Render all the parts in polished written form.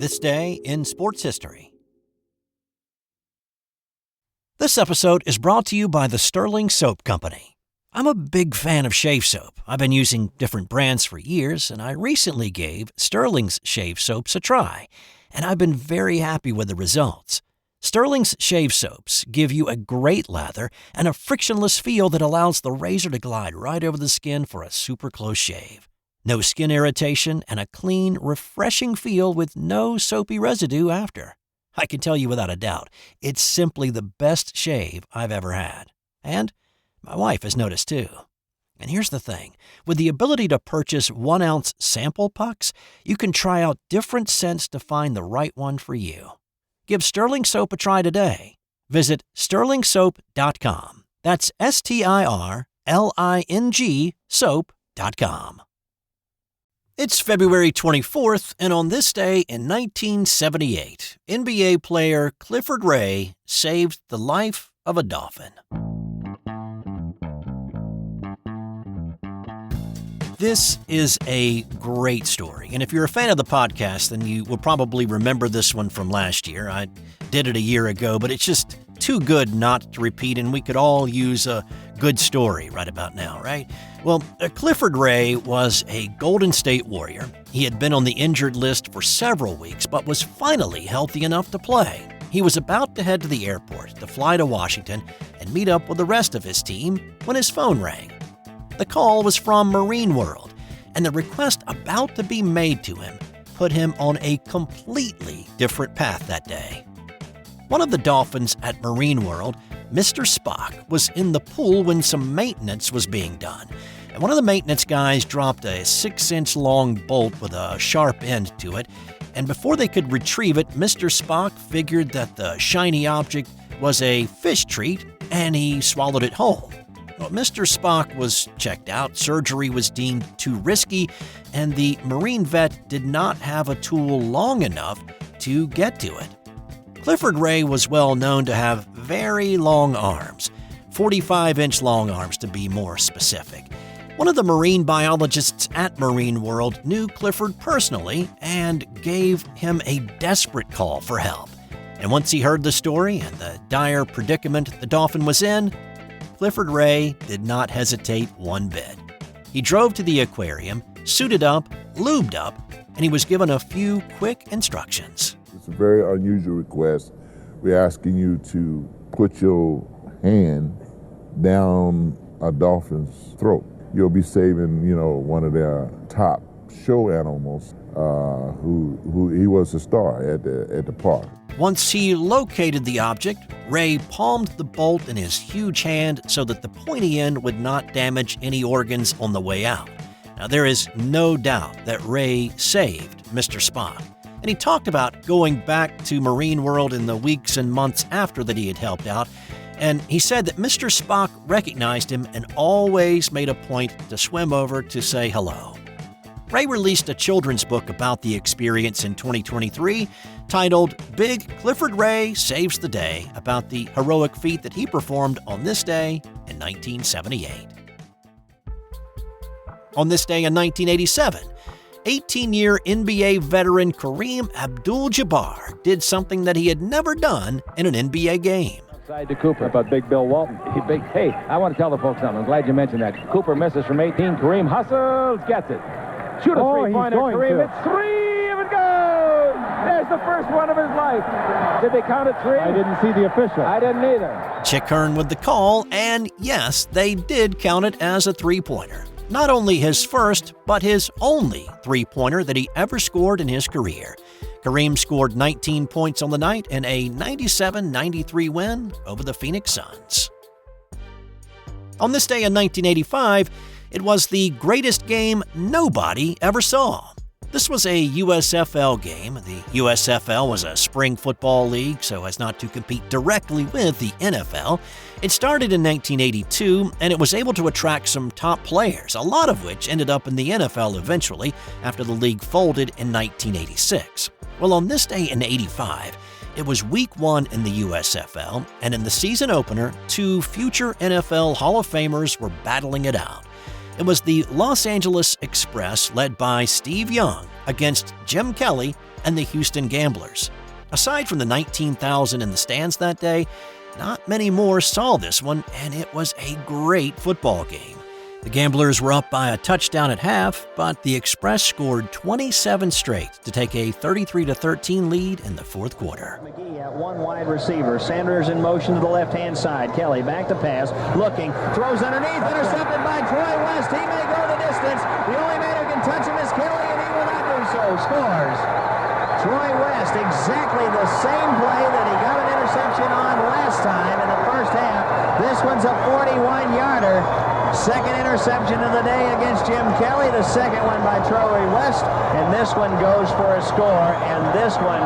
This day in sports history. This episode is brought to you by the Sterling Soap Company. I'm a big fan of shave soap. I've been using different brands for years, and I recently gave Sterling's shave soaps a try, and I've been very happy with the results. Sterling's shave soaps give you a great lather and a frictionless feel that allows the razor to glide right over the skin for a super close shave. No skin irritation and a clean, refreshing feel with no soapy residue after. I can tell you without a doubt, it's simply the best shave I've ever had. And my wife has noticed too. And here's the thing. With the ability to purchase 1-ounce sample pucks, you can try out different scents to find the right one for you. Give Sterling Soap a try today. Visit sterlingsoap.com. That's STIRLING soap.com. It's February 24th, and on this day in 1978, NBA player Clifford Ray saved the life of a Dolphin. This is a great story, and if you're a fan of the podcast, then you will probably remember this one from last year. I did it a year ago, but it's just too good not to repeat, and we could all use a good story right about now, right? Well, Clifford Ray was a Golden State Warrior. He had been on the injured list for several weeks, but was finally healthy enough to play. He was about to head to the airport to fly to Washington and meet up with the rest of his team when his phone rang. The call was from Marine World, and the request about to be made to him put him on a completely different path that day. One of the Dolphins at Marine World, Mr. Spock, was in the pool when some maintenance was being done, and one of the maintenance guys dropped a 6-inch long bolt with a sharp end to it, and before they could retrieve it, Mr. Spock figured that the shiny object was a fish treat, and he swallowed it whole. Well, Mr. Spock was checked out, surgery was deemed too risky, and the Marine vet did not have a tool long enough to get to it. Clifford Ray was well known to have very long arms, 45-inch long arms to be more specific. One of the marine biologists at Marine World knew Clifford personally and gave him a desperate call for help. And once he heard the story and the dire predicament the Dolphin was in, Clifford Ray did not hesitate one bit. He drove to the aquarium, suited up, lubed up, and he was given a few quick instructions. It's a very unusual request. We're asking you to put your hand down a dolphin's throat. You'll be saving, one of their top show animals, who he was a star at the park. Once he located the object, Ray palmed the bolt in his huge hand so that the pointy end would not damage any organs on the way out. Now, there is no doubt that Ray saved Mr. Spock. And he talked about going back to Marine World in the weeks and months after that he had helped out, and he said that Mr. Spock recognized him and always made a point to swim over to say hello. Ray released a children's book about the experience in 2023 titled Big Clifford Ray Saves the Day, about the heroic feat that he performed on this day in 1978. On this day in 1987, 18-year NBA veteran Kareem Abdul-Jabbar did something that he had never done in an NBA game. Side to Cooper. About Big Bill Walton. Hey, I want to tell the folks something. I'm glad you mentioned that. Cooper misses from 18. Kareem hustles, gets it. Shoot a three-pointer, Kareem. It's three, and it goes! There's the first one of his life. Did they count it three? I didn't see the official. I didn't either. Chick Hearn with the call, and yes, they did count it as a three-pointer. Not only his first, but his only three-pointer that he ever scored in his career. Kareem scored 19 points on the night in a 97-93 win over the Phoenix Suns. On this day in 1985, it was the greatest game nobody ever saw. This was a USFL game. The USFL was a spring football league, so as not to compete directly with the NFL. It started in 1982, and it was able to attract some top players, a lot of which ended up in the NFL eventually after the league folded in 1986. Well, on this day in '85, it was Week 1 in the USFL, and in the season opener, two future NFL Hall of Famers were battling it out. It was the Los Angeles Express, led by Steve Young, against Jim Kelly and the Houston Gamblers. Aside from the 19,000 in the stands that day, not many more saw this one, and it was a great football game. The Gamblers were up by a touchdown at half, but the Express scored 27 straight to take a 33-13 lead in the fourth quarter. McGee at one wide receiver. Sanders in motion to the left-hand side. Kelly back to pass, looking, throws underneath, intercepted by Troy West. He may go the distance. The only man who can touch him is Kelly, and he will not do so. Scores. Troy West, exactly the same play that he got an interception on last time in the first half. This one's a 41-yarder. Second interception of the day against Jim Kelly. The second one by Troy West. And this one goes for a score. And this one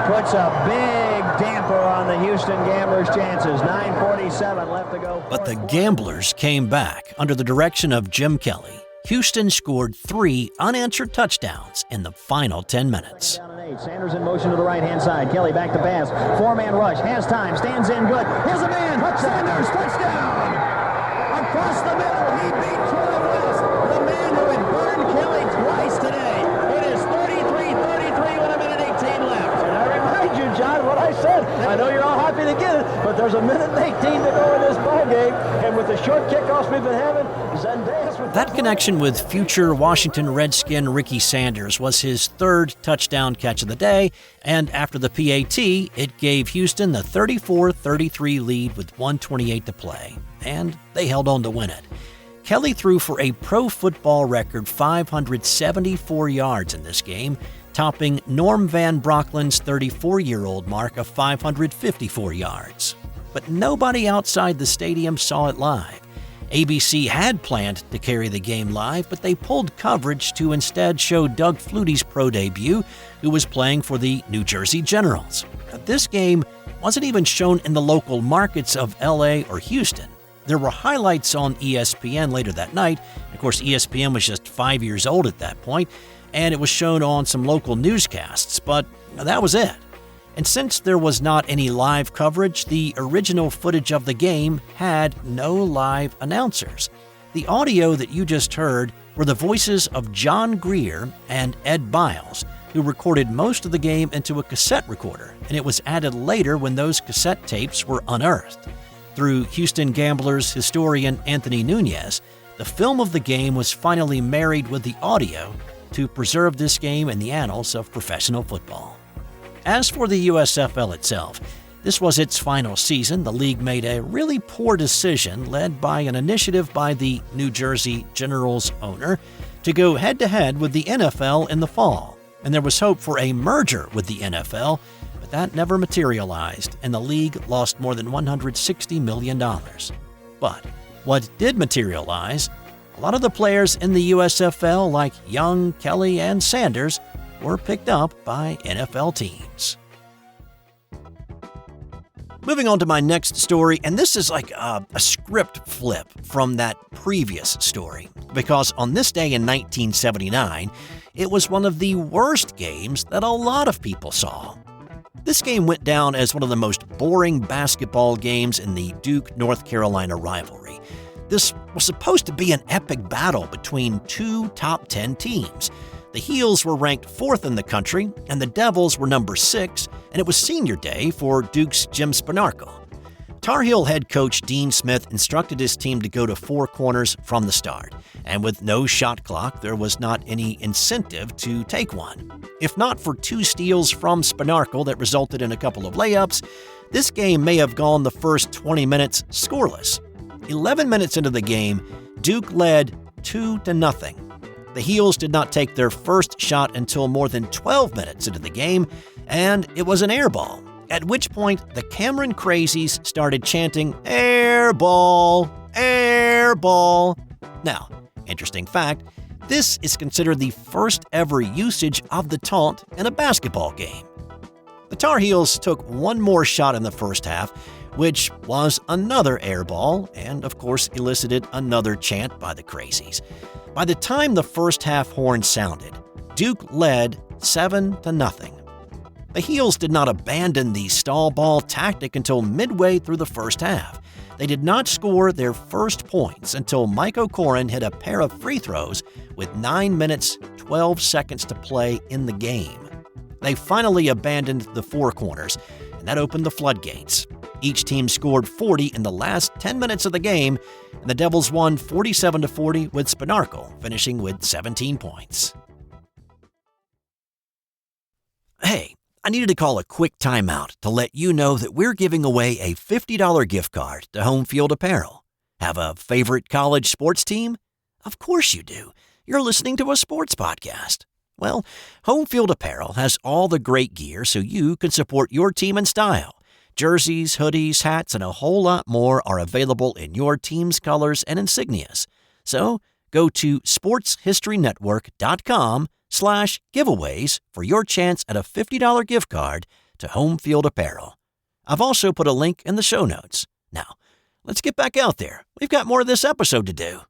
puts a big damper on the Houston Gamblers' chances. 9:47 left to go. But the Gamblers came back under the direction of Jim Kelly. Houston scored 3 unanswered touchdowns in the final 10 minutes. Sanders in motion to the right-hand side. Kelly back to pass. Four-man rush. Has time. Stands in good. Here's a man. Sanders, touchdown! Across the middle, he beat Troy West, the man who had burned Kelly twice today. It is 33-33 with a minute 18 left. And I remind you, John, what I said. I know you're all happy to get it, but there's a minute and 18 to go in this ball game. And with the short kickoffs we've been having, Zendejas with that connection with future Washington Redskin Ricky Sanders was his third touchdown catch of the day, and after the PAT, it gave Houston the 34-33 lead with 1:28 to play, and they held on to win it. Kelly threw for a Pro Football record 574 yards in this game, topping Norm Van Brocklin's 34-year-old mark of 554 yards. But nobody outside the stadium saw it live. ABC had planned to carry the game live, but they pulled coverage to instead show Doug Flutie's pro debut, who was playing for the New Jersey Generals. This game wasn't even shown in the local markets of LA or Houston. There were highlights on ESPN later that night. Of course, ESPN was just 5 years old at that point, and it was shown on some local newscasts, but that was it. And since there was not any live coverage, the original footage of the game had no live announcers. The audio that you just heard were the voices of John Greer and Ed Biles, who recorded most of the game into a cassette recorder, and it was added later when those cassette tapes were unearthed. Through Houston Gamblers historian Anthony Nunez, the film of the game was finally married with the audio to preserve this game in the annals of professional football. As for the USFL itself, this was its final season. The league made a really poor decision, led by an initiative by the New Jersey Generals owner, to go head-to-head with the NFL in the fall. And there was hope for a merger with the NFL, but that never materialized, and the league lost more than $160 million. But what did materialize, a lot of the players in the USFL, like Young, Kelly, and Sanders, were picked up by NFL teams. Moving on to my next story, and this is like a script flip from that previous story, because on this day in 1979, it was one of the worst games that a lot of people saw. This game went down as one of the most boring basketball games in the Duke, North Carolina rivalry. This was supposed to be an epic battle between two top 10 teams. The Heels were ranked 4th in the country, and the Devils were number 6, and it was senior day for Duke's Jim Spanarkel. Tar Heel head coach Dean Smith instructed his team to go to 4 corners from the start, and with no shot clock, there was not any incentive to take one. If not for 2 steals from Spanarkel that resulted in a couple of layups, this game may have gone the first 20 minutes scoreless. 11 minutes into the game, Duke led 2-0. The Heels did not take their first shot until more than 12 minutes into the game, and it was an air ball, at which point the Cameron Crazies started chanting, "Air ball, air ball." Now, interesting fact, this is considered the first ever usage of the taunt in a basketball game. The Tar Heels took one more shot in the first half, which was another air ball, and of course elicited another chant by the Crazies. By the time the first half horn sounded, Duke led 7-0. The Heels did not abandon the stall ball tactic until midway through the first half. They did not score their first points until Mike O'Koren hit a pair of free throws with 9 minutes, 12 seconds to play in the game. They finally abandoned the four corners, and that opened the floodgates. Each team scored 40 in the last 10 minutes of the game, and the Devils won 47-40 with Spinarkel finishing with 17 points. Hey, I needed to call a quick timeout to let you know that we're giving away a $50 gift card to Homefield Apparel. Have a favorite college sports team? Of course you do. You're listening to a sports podcast. Well, Homefield Apparel has all the great gear so you can support your team in style. Jerseys, hoodies, hats, and a whole lot more are available in your team's colors and insignias. So go to sportshistorynetwork.com/giveaways for your chance at a $50 gift card to Homefield Apparel. I've also put a link in the show notes. Now, let's get back out there. We've got more of this episode to do.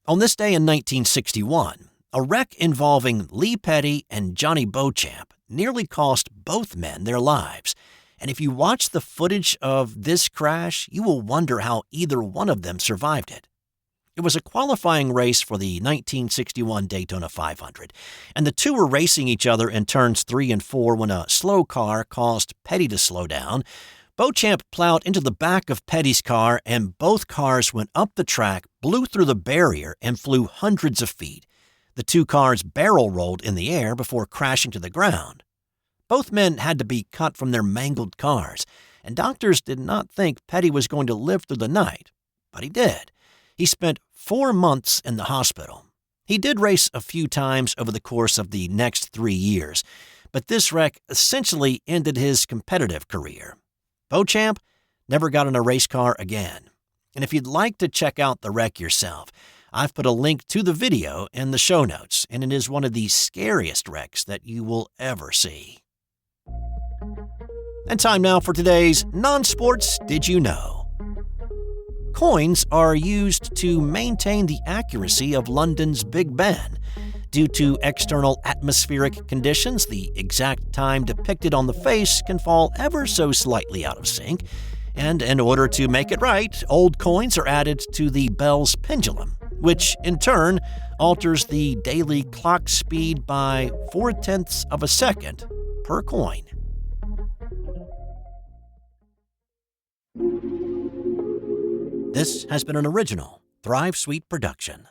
On this day in 1961, a wreck involving Lee Petty and Johnny Beauchamp nearly cost both men their lives. And if you watch the footage of this crash, you will wonder how either one of them survived it. It was a qualifying race for the 1961 Daytona 500, and the two were racing each other in turns 3 and 4 when a slow car caused Petty to slow down. Beauchamp plowed into the back of Petty's car, and both cars went up the track, blew through the barrier, and flew hundreds of feet. The two cars barrel rolled in the air before crashing to the ground. Both men had to be cut from their mangled cars, and doctors did not think Petty was going to live through the night, but he did. He spent 4 months in the hospital. He did race a few times over the course of the next 3 years, but this wreck essentially ended his competitive career. Beauchamp never got in a race car again. And if you'd like to check out the wreck yourself, I've put a link to the video in the show notes, and it is one of the scariest wrecks that you will ever see. And time now for today's Non-Sports Did You Know? Coins are used to maintain the accuracy of London's Big Ben. Due to external atmospheric conditions, the exact time depicted on the face can fall ever so slightly out of sync, and in order to make it right, old coins are added to the bell's pendulum, which in turn alters the daily clock speed by 0.4 of a second per coin. This has been an original Thrive Suite production.